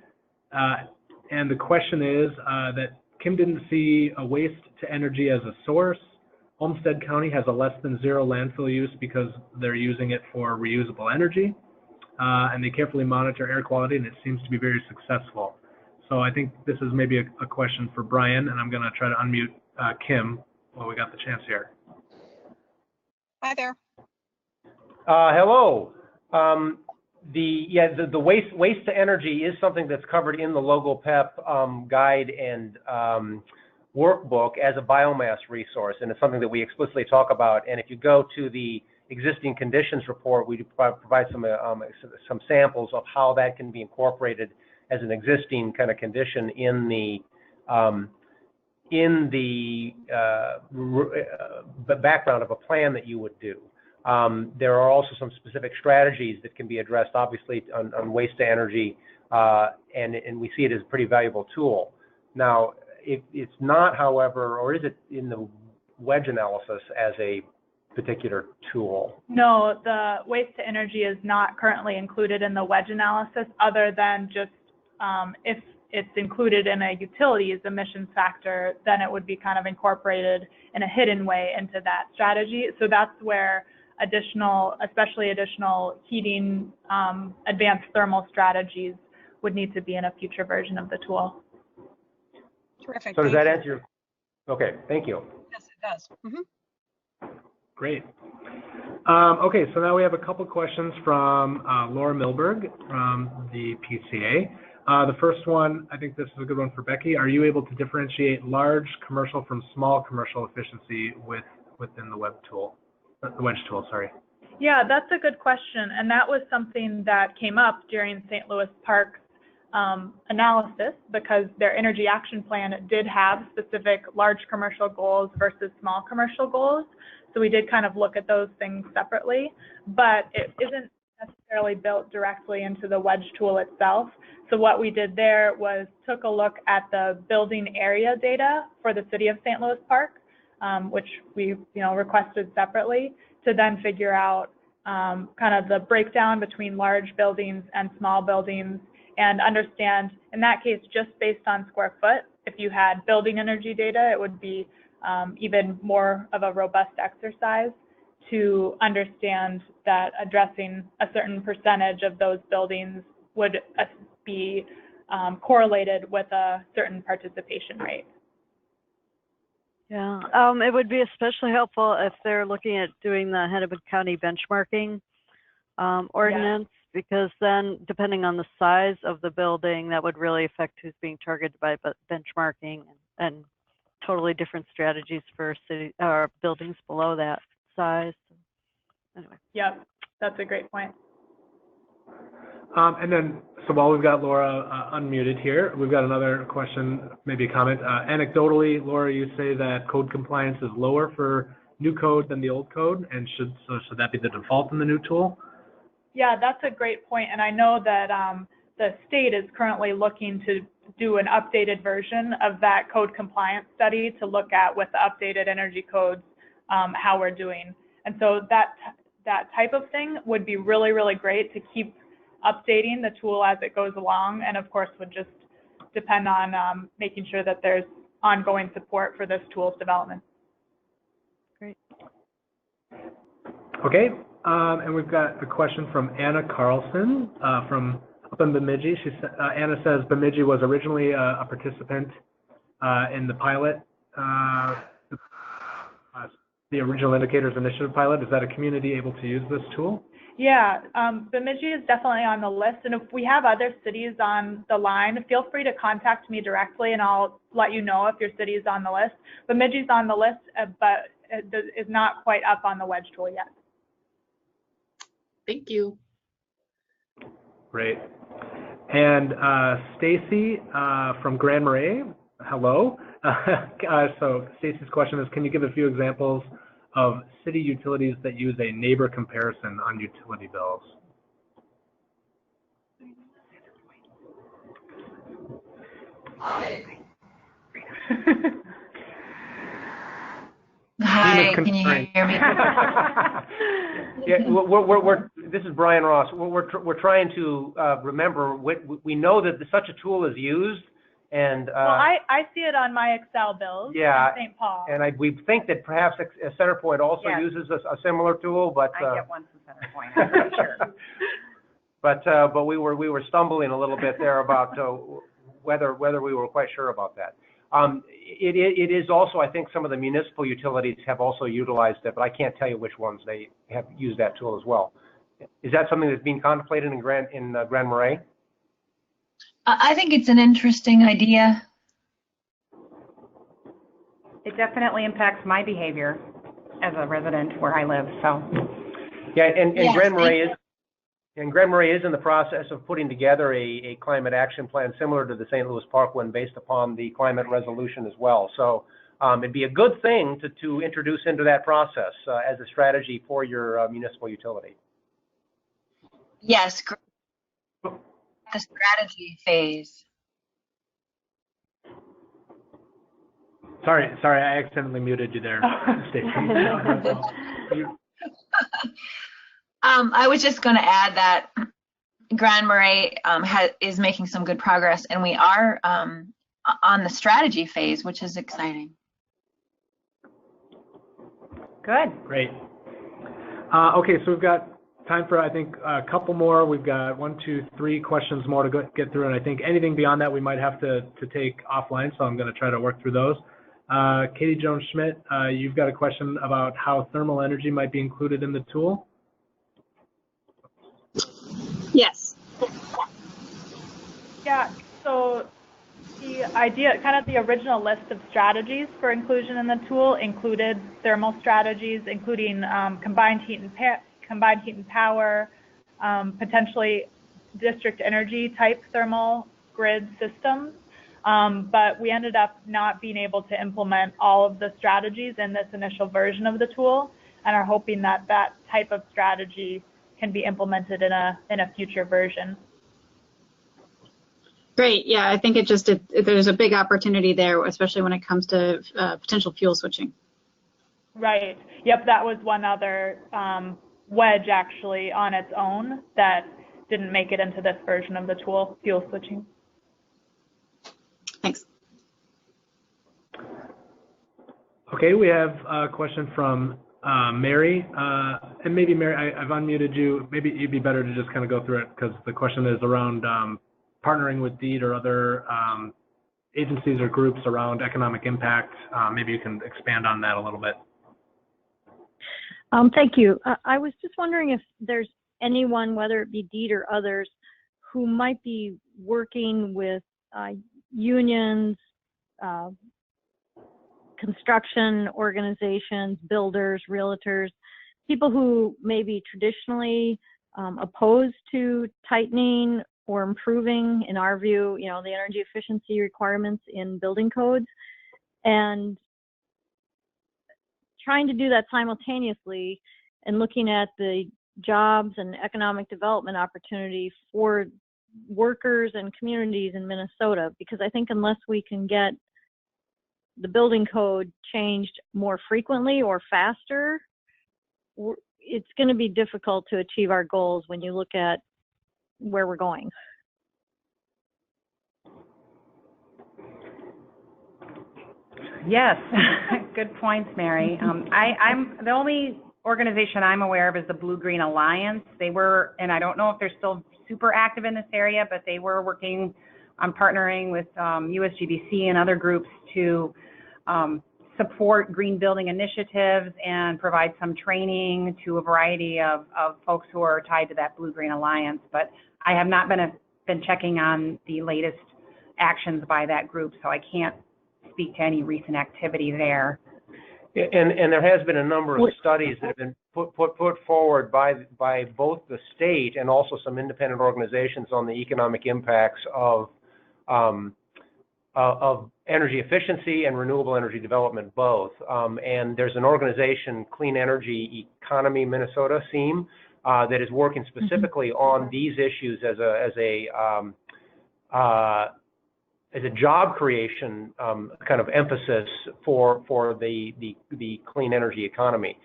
And the question is that Kim didn't see a waste to energy as a source. Olmsted County has a less than 0 landfill use because they're using it for reusable energy. And they carefully monitor air quality, and it seems to be very successful. So I think this is maybe a question for Brian, and I'm going to try to unmute Kim while we got the chance here. Hi there. Hello. The waste to energy is something that's covered in the LoGoPEP guide and workbook as a biomass resource, and it's something that we explicitly talk about. And if you go to the existing conditions report, we provide some samples of how that can be incorporated as an existing kind of condition in the in the background of a plan that you would do. There are also some specific strategies that can be addressed, obviously, on waste to energy, and we see it as a pretty valuable tool. Now, it's not, however, or is it in the wedge analysis as a particular tool? No, the waste to energy is not currently included in the wedge analysis, other than just if it's included in a utilities emissions factor, then it would be kind of incorporated in a hidden way into that strategy. So that's where additional, especially additional heating, advanced thermal strategies would need to be in a future version of the tool. Terrific. So does Thank that you. answer your, okay, thank you. Yes, it does. Great. Okay, so now we have a couple questions from Laura Milberg from the PCA. The first one, I think this is a good one for Becky. Are you able to differentiate large commercial from small commercial efficiency within the wedge tool? Sorry. Yeah, that's a good question. And that was something that came up during St. Louis Park's analysis, because their energy action plan did have specific large commercial goals versus small commercial goals. So we did kind of look at those things separately, but it isn't necessarily built directly into the wedge tool itself. So what we did there was took a look at the building area data for the city of St. Louis Park, which we requested separately, to then figure out kind of the breakdown between large buildings and small buildings, and understand, in that case, just based on square foot, if you had building energy data, it would be even more of a robust exercise to understand that addressing a certain percentage of those buildings would be correlated with a certain participation rate. Yeah, it would be especially helpful if they're looking at doing the Hennepin County benchmarking ordinance, because then depending on the size of the building, that would really affect who's being targeted by benchmarking, and totally different strategies for city or buildings below that size. Anyway. Yep, that's a great point. And then, so while we've got Laura unmuted here, we've got another question, maybe a comment. Anecdotally, Laura, you say that code compliance is lower for new code than the old code, and should that be the default in the new tool? Yeah, that's a great point. And I know that the state is currently looking to do an updated version of that code compliance study to look at, with the updated energy codes, how we're doing. And so that type of thing would be really, really great to keep updating the tool as it goes along, and of course would just depend on making sure that there's ongoing support for this tool's development. Great. Okay, and we've got a question from Anna Carlson from up in Bemidji. Anna says Bemidji was originally a participant in the pilot, the Original Indicators Initiative pilot. Is that a community able to use this tool? Yeah, Bemidji is definitely on the list, and if we have other cities on the line, feel free to contact me directly and I'll let you know if your city is on the list. Bemidji's on the list, but it is not quite up on the wedge tool yet. Thank you. Great. And Stacy from Grand Marais, hello. So Stacy's question is, can you give a few examples of city utilities that use a neighbor comparison on utility bills? Hi, can you hear me? Yeah, this is Brian Ross. We're trying to remember. We know that such a tool is used, and well, I see it on my Excel bills in St. Paul. And we think that perhaps Centerpoint also uses a similar tool, but I get one from Centerpoint, I'm pretty sure. but we were stumbling a little bit there about whether we were quite sure about that. It is also, I think, some of the municipal utilities have also utilized it, but I can't tell you which ones they have used that tool as well. Is that something that's being contemplated in Grand Marais? I think it's an interesting idea. It definitely impacts my behavior as a resident where I live. So. Yeah, and Yes, Grand Marais is. And Grand Marais is in the process of putting together a climate action plan similar to the St. Louis Park one based upon the climate resolution as well. So it'd be a good thing to introduce into that process as a strategy for your municipal utility. Yes, the strategy phase. Sorry, I accidentally muted you there, Stacy. I was just going to add that Grand Marais is making some good progress, and we are on the strategy phase, which is exciting. Good. Great. Okay, so we've got time for, I think, a couple more. We've got 1, 2, 3 questions more to get through, and I think anything beyond that we might have to take offline, so I'm going to try to work through those. Katie Jones-Schmidt, you've got a question about how thermal energy might be included in the tool. Yes. Yeah, so the idea, kind of the original list of strategies for inclusion in the tool included thermal strategies, including combined heat and power, potentially district energy type thermal grid systems. But we ended up not being able to implement all of the strategies in this initial version of the tool, and are hoping that that type of strategy can be implemented in a future version. Great. Yeah, I think there's a big opportunity there, especially when it comes to potential fuel switching. Right. Yep, that was one other wedge actually on its own that didn't make it into this version of the tool, fuel switching. Thanks. Okay, we have a question from Mary. And maybe Mary, I've unmuted you. Maybe it'd be better to just kind of go through it because the question is around partnering with DEED or other agencies or groups around economic impact. Maybe you can expand on that a little bit. Thank you. I was just wondering if there's anyone, whether it be DEED or others, who might be working with unions, construction organizations, builders, realtors, people who may be traditionally opposed to tightening or improving, in our view, the energy efficiency requirements in building codes, and trying to do that simultaneously and looking at the jobs and economic development opportunity for workers and communities in Minnesota, because I think unless we can get the building code changed more frequently or faster, it's going to be difficult to achieve our goals when you look at where we're going. Yes, good points, Mary. I'm the only organization I'm aware of is the Blue-Green Alliance. They were, and I don't know if they're still super active in this area, but they were working on partnering with USGBC and other groups to support green building initiatives and provide some training to a variety of folks who are tied to that Blue-Green Alliance. But I have not been checking on the latest actions by that group, so I can't speak to any recent activity there. And there has been a number of studies that have been put forward by both the state and also some independent organizations on the economic impacts of energy efficiency and renewable energy development both. And there's an organization, Clean Energy Economy Minnesota, SEAM, that is working specifically on these issues as a job creation kind of emphasis for the clean energy economy.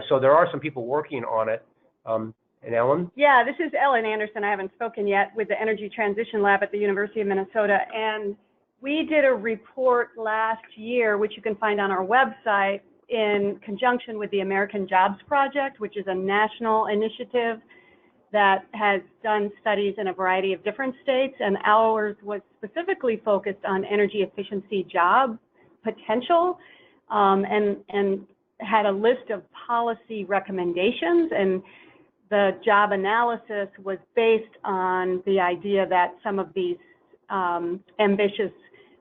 So there are some people working on it. And Ellen? Yeah, this is Ellen Anderson. I haven't spoken yet with the Energy Transition Lab at the University of Minnesota. And we did a report last year, which you can find on our website, in conjunction with the American Jobs Project, which is a national initiative that has done studies in a variety of different states, and ours was specifically focused on energy efficiency job potential, and had a list of policy recommendations, and the job analysis was based on the idea that some of these ambitious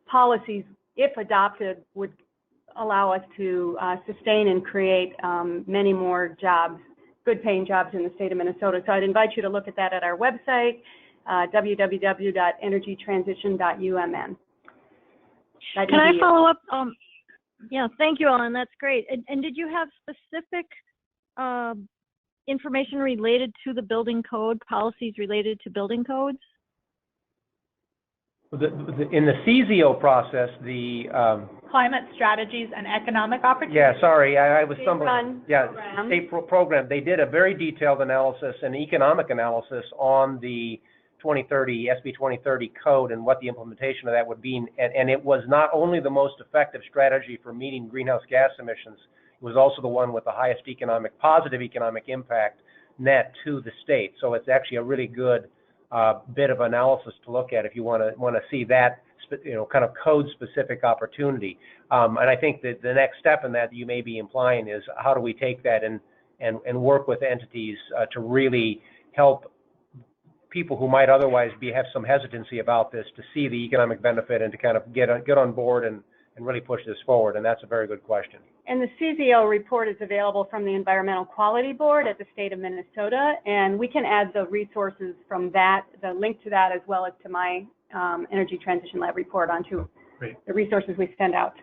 policies, if adopted, would allow us to sustain and create many more jobs good paying jobs in the state of Minnesota. So I'd invite you to look at that at our website, www.energytransition.umn. Can I follow up? Yeah, thank you, Ellen. That's great. And did you have specific information related to the building code, policies related to building codes? In the CZO process, the Climate strategies and economic opportunities. yeah, sorry, I was stumbling. State-run Yeah, program. state program. They did a very detailed analysis and economic analysis on the 2030 SB 2030 code and what the implementation of that would be. And it was not only the most effective strategy for meeting greenhouse gas emissions, it was also the one with the highest positive economic impact net to the state. So it's actually a really good bit of analysis to look at if you want to see that, kind of code-specific opportunity. And I think that the next step in that you may be implying is how do we take that and work with entities to really help people who might otherwise have some hesitancy about this to see the economic benefit and to kind of get on board and really push this forward. And that's a very good question. And the CZO report is available from the Environmental Quality Board at the state of Minnesota, and we can add the resources from that, the link to that, as well as to my Energy Transition Lab report onto the resources we send out.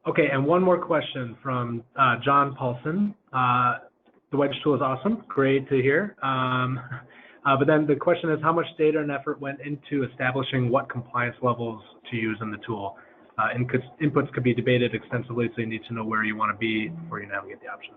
Okay, and one more question from John Paulson. The wedge tool is awesome, great to hear. But then the question is, how much data and effort went into establishing what compliance levels to use in the tool? Inputs could be debated extensively, so you need to know where you want to be before you navigate the options.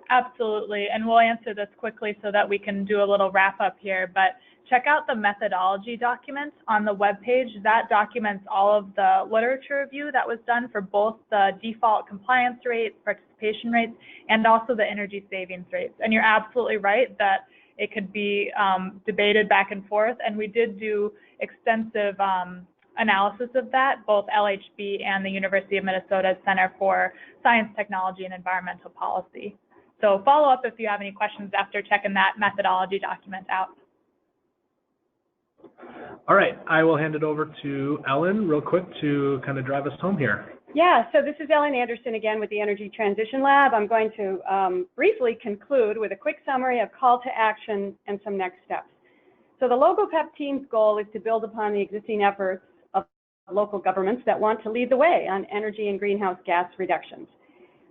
Absolutely, and we'll answer this quickly so that we can do a little wrap up here, but check out the methodology documents on the webpage. That documents all of the literature review that was done for both the default compliance rates, participation rates, and also the energy savings rates. And you're absolutely right that it could be debated back and forth, and we did do extensive analysis of that, both LHB and the University of Minnesota Center for Science, Technology, and Environmental Policy. So follow up if you have any questions after checking that methodology document out. All right, I will hand it over to Ellen real quick to kind of drive us home here. Yeah, so this is Ellen Anderson again with the Energy Transition Lab. I'm going to briefly conclude with a quick summary of call to action and some next steps. So the LoGoPEP team's goal is to build upon the existing efforts of local governments that want to lead the way on energy and greenhouse gas reductions.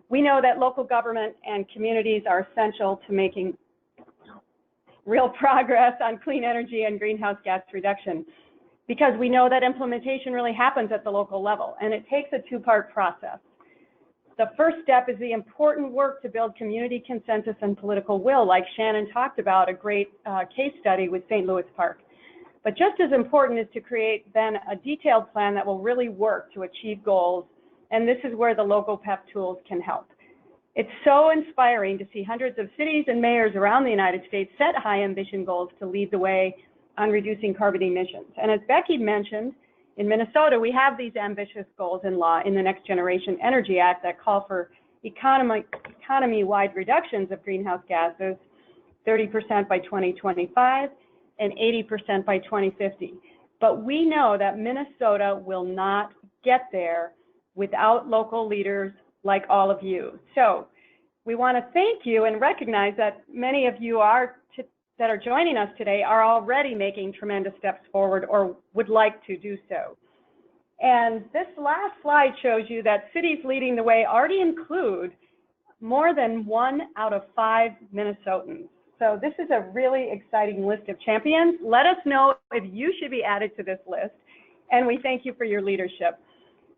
We know that local government and communities are essential to making real progress on clean energy and greenhouse gas reduction, because we know that implementation really happens at the local level, and it takes a two-part process. The first step is the important work to build community consensus and political will, like Shannon talked about, a great case study with St. Louis Park. But just as important is to create then a detailed plan that will really work to achieve goals, and this is where the LoGoPEP tools can help. It's so inspiring to see hundreds of cities and mayors around the United States set high ambition goals to lead the way on reducing carbon emissions. And as Becky mentioned, in Minnesota, we have these ambitious goals in law in the Next Generation Energy Act that call for economy-wide reductions of greenhouse gases, 30% by 2025 and 80% by 2050. But we know that Minnesota will not get there without local leaders like all of you. So we want to thank you and recognize that many of you that are joining us today are already making tremendous steps forward or would like to do so. And this last slide shows you that cities leading the way already include more than 1 out of 5 Minnesotans. So this is a really exciting list of champions. Let us know if you should be added to this list, and we thank you for your leadership.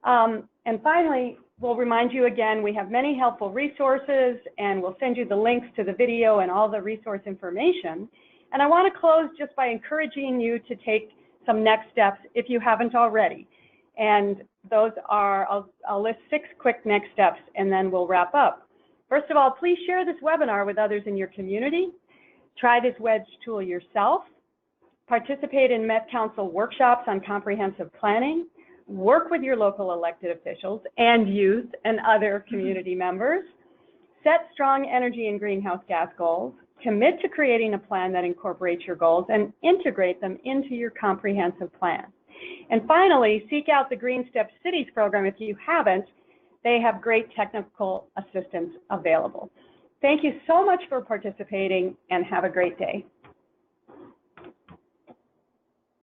And finally, we'll remind you again, we have many helpful resources, and we'll send you the links to the video and all the resource information. And I want to close just by encouraging you to take some next steps if you haven't already. And those are, I'll list 6 quick next steps, and then we'll wrap up. First of all, please share this webinar with others in your community. Try this wedge tool yourself. Participate in Met Council workshops on comprehensive planning. Work with your local elected officials and youth and other community members. Set strong energy and greenhouse gas goals. Commit to creating a plan that incorporates your goals and integrate them into your comprehensive plan. And finally, seek out the Green Step Cities program if you haven't. They have great technical assistance available. Thank you so much for participating and have a great day.